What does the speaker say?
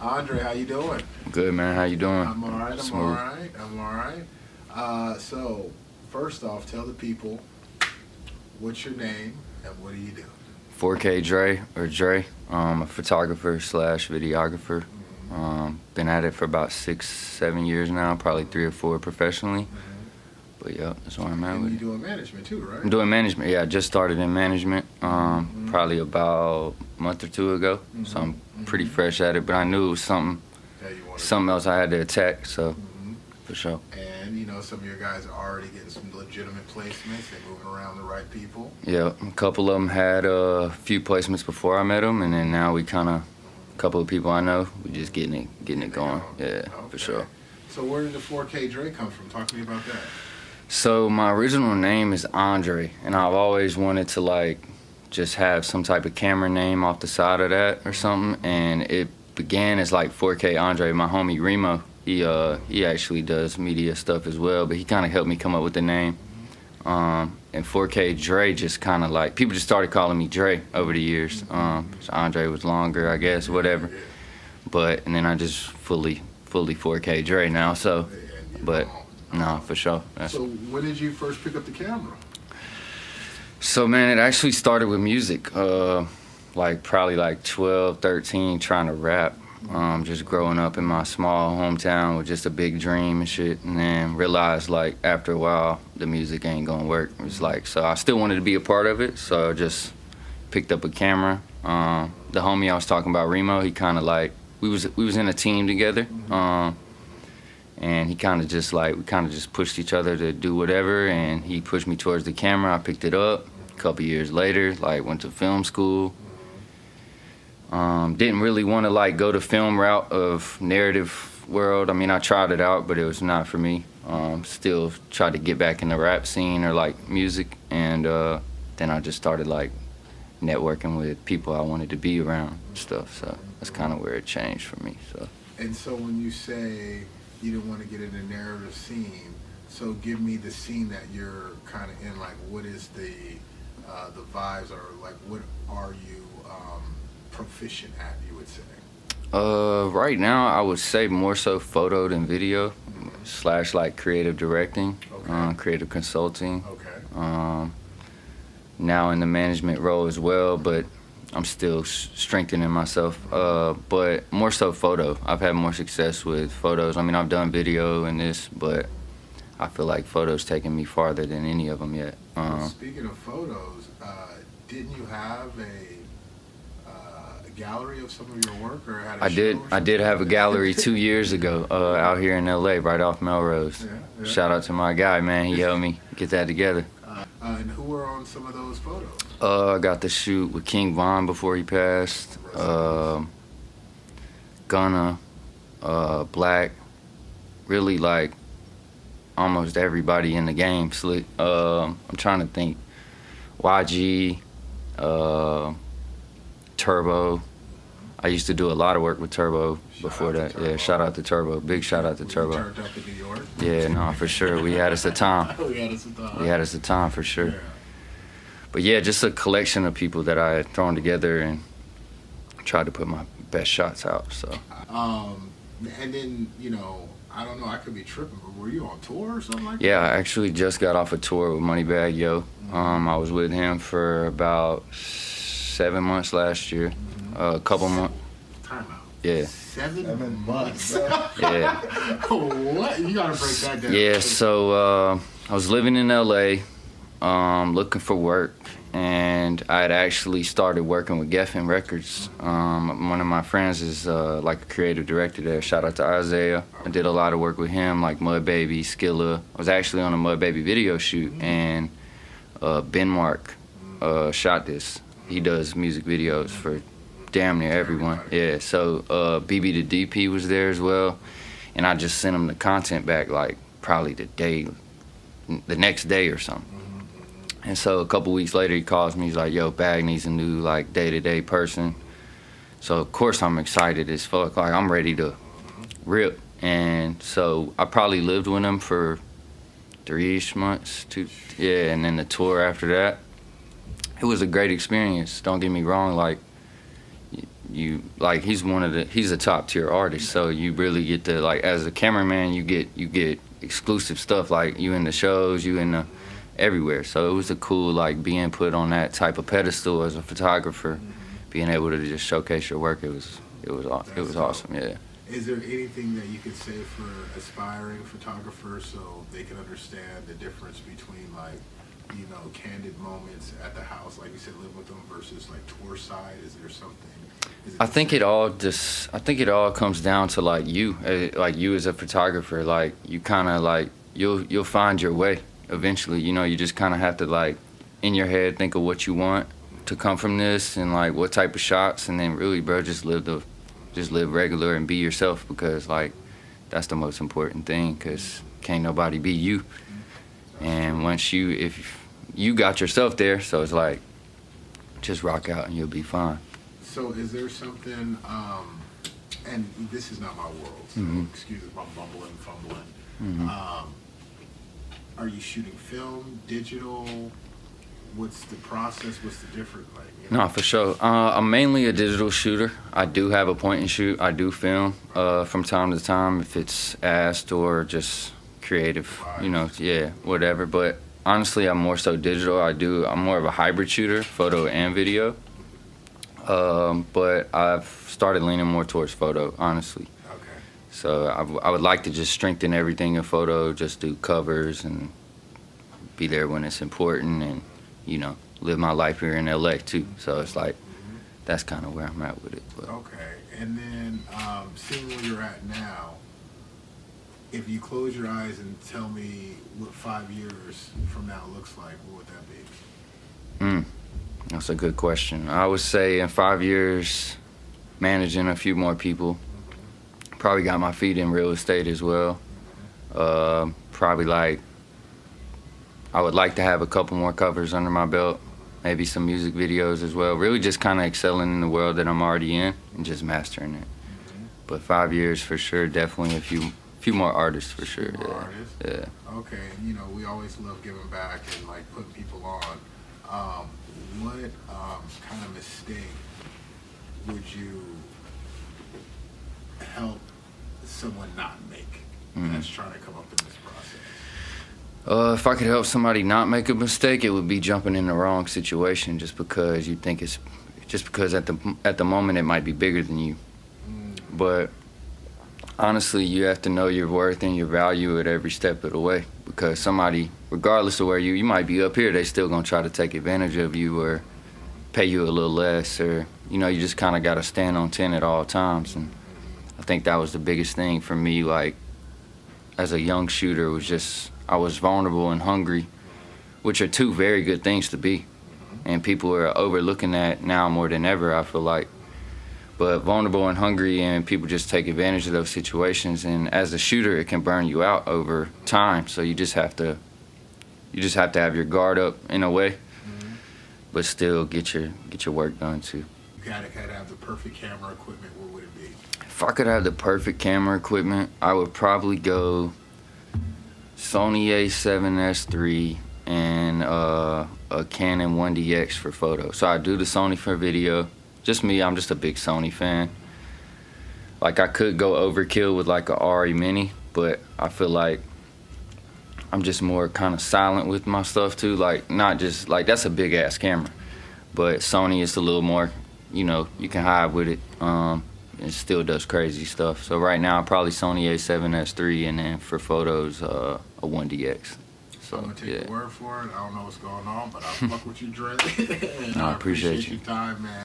Andre, how you doing? Good, man. How you doing? I'm all right. Smooth. I'm all right. So, first off, tell the people what's your name and what do you do? Fourkdre or Dre. A photographer slash videographer. Been at it for about 6-7 years now, probably 3 or 4 professionally. But yeah, that's where I'm at And with you're it. doing management too, right? I'm doing management. Yeah, I just started in management probably about a month or 2 ago. So I'm pretty fresh at it, but I knew it was something else I had to attack. So for sure. And you know, some of your guys are already getting some legitimate placements. They're moving around the right people. Yeah, a couple of them had a few placements before I met them, and then now we a couple of people I know, we just getting it going. Yeah, Okay. for sure. So where did the 4Kdre come from? Talk to me about that. So my original name is Andre, and I've always wanted to like just have some type of camera name off the side of that or something, and it began as like 4K Andre. My homie Remo, he actually does media stuff as well, but he kind of helped me come up with the name. And 4K Dre just kind of like, people just started calling me Dre over the years. So Andre was longer, I guess, whatever. And then I just fully 4K Dre now. So, but no, for sure. So when did you first pick up the camera? So man, it actually started with music. Like probably like 12, 13, trying to rap. Just growing up in my small hometown with just a big dream and shit, and then realized like after a while the music ain't gonna work. It was like, so I still wanted to be a part of it, so I just picked up a camera. The homie I was talking about, Remo, he kind of like, we was in a team together, and he kind of just like, we kind of just pushed each other to do whatever, and he pushed me towards the camera. I picked it up. A couple years later, like went to film school. Didn't really want to like go the film route of narrative world. I mean, I tried it out, but it was not for me. Still tried to get back in the rap scene or like music, and then I just started like networking with people I wanted to be around and stuff. So that's kind of where it changed for me. So. And so when you say you didn't want to get in the narrative scene, so give me the scene that you're kind of in. Like, what is the vibes, or like what are you proficient at, you would say? Right now I would say more so photo than video, slash like creative directing, creative consulting. Okay. Now in the management role as well, but I'm still strengthening myself. But more so photo. I've had more success with photos. I mean, I've done video and this, but I feel like photos taking me farther than any of them yet. Speaking of photos, didn't you have a gallery of some of your work, or had a show? I did have a gallery 2 years ago out here in LA, right off Melrose. Yeah. Shout out to my guy, man. He helped me get that together. And who were on some of those photos? I got to shoot with King Von before he passed. Gunna, Black, really like almost everybody in the game. Slick. I'm trying to think. YG, Turbo. I used to do a lot of work with Turbo before that. Yeah, shout out to Turbo. Big shout out to Turbo. Turned up in New York. Yeah, no, for sure. We had us a time. We had us a time for sure. Yeah. But yeah, just a collection of people that I had thrown together and tried to put my best shots out. So. And then, you know, I don't know, I could be tripping, but were you on tour or something like that? Yeah, I actually just got off a tour with Moneybagg Yo. I was with him for about 7 months last year. A couple months. Time out. Yeah. 7 months. Yeah. What? You gotta break that down. Yeah, so I was living in LA, looking for work, and I had actually started working with Geffen Records. One of my friends is like a creative director there. Shout out to Isaiah. I did a lot of work with him, like Mud Baby, Skilla. I was actually on a Mud Baby video shoot, and Ben Mark shot this. He does music videos for damn near everyone. Yeah, so BB the DP was there as well, and I just sent him the content back like probably the next day or something. And so a couple weeks later he calls me, he's like, yo, Bag needs a new like day-to-day person. So of course I'm excited as fuck, like I'm ready to rip. And so I probably lived with him for 3-ish months, yeah, and then the tour after that. It was a great experience, don't get me wrong, like, like he's a top tier artist, so you really get to, like, as a cameraman, you get exclusive stuff, like you in the shows, you in the everywhere. So it was a cool, like, being put on that type of pedestal as a photographer, being able to just showcase your work. It was awesome. Yeah. Is there anything that you could say for aspiring photographers so they can understand the difference between, like, you know, candid moments at the house, like you said, live with them, versus like tour side? Is there something? I think it all comes down to, like, you as a photographer, like, you kind of, like, you'll find your way eventually. You know, you just kind of have to, like, in your head, think of what you want to come from this and, like, what type of shots, and then really, bro, just live regular and be yourself, because, like, that's the most important thing, because can't nobody be you. And if you got yourself there, so it's like, just rock out and you'll be fine. So is there something, and this is not my world, so excuse me if I'm bumbling, fumbling. Are you shooting film, digital? What's the process? What's the difference? Like, you know? No, for sure. I'm mainly a digital shooter. I do have a point and shoot. I do film from time to time if it's asked, or just creative, you know, yeah, whatever. But honestly, I'm more so digital. I'm more of a hybrid shooter, photo and video. But I've started leaning more towards photo, honestly. Okay. So I would like to just strengthen everything in photo, just do covers and be there when it's important, and, you know, live my life here in LA too. So it's like, that's kind of where I'm at with it. But. Okay. And then seeing where you're at now, if you close your eyes and tell me what 5 years from now looks like, what would that be? That's a good question. I would say in 5 years, managing a few more people. Probably got my feet in real estate as well. Probably, like, I would like to have a couple more covers under my belt. Maybe some music videos as well. Really just kind of excelling in the world that I'm already in and just mastering it. But 5 years for sure, definitely a few more artists for sure. More artists? Yeah. Okay. And, you know, we always love giving back and, like, putting people on. What kind of mistake would you help someone not make that's trying to come up in this process? If I could help somebody not make a mistake, it would be jumping in the wrong situation just because at the moment it might be bigger than you. But honestly, you have to know your worth and your value at every step of the way, because somebody, regardless of where you might be up here, they still gonna try to take advantage of you or pay you a little less, or, you know, you just kind of got to stand on 10 at all times. And I think that was the biggest thing for me, like, as a young shooter, was just, I was vulnerable and hungry, which are two very good things to be, and people are overlooking that now more than ever, I feel like. But vulnerable and hungry, and people just take advantage of those situations, and as a shooter, it can burn you out over time. So you just have to have your guard up in a way, but still get your work done too. You gotta have the perfect camera equipment. What would it be? If I could have the perfect camera equipment, I would probably go Sony A7S III and a Canon 1DX for photo. So I do the Sony for video. Just me, I'm just a big Sony fan. Like, I could go overkill with, like, a RE Mini, but I feel like I'm just more kind of silent with my stuff too. Like, not just, like, that's a big ass camera, but Sony is a little more, you know, you can hide with it. It still does crazy stuff. So right now, probably Sony A7S III, and then for photos, a 1DX. So, I'm gonna take yeah. your word for it. I don't know what's going on, but I fuck with you, Dre. And I appreciate you. your time, man.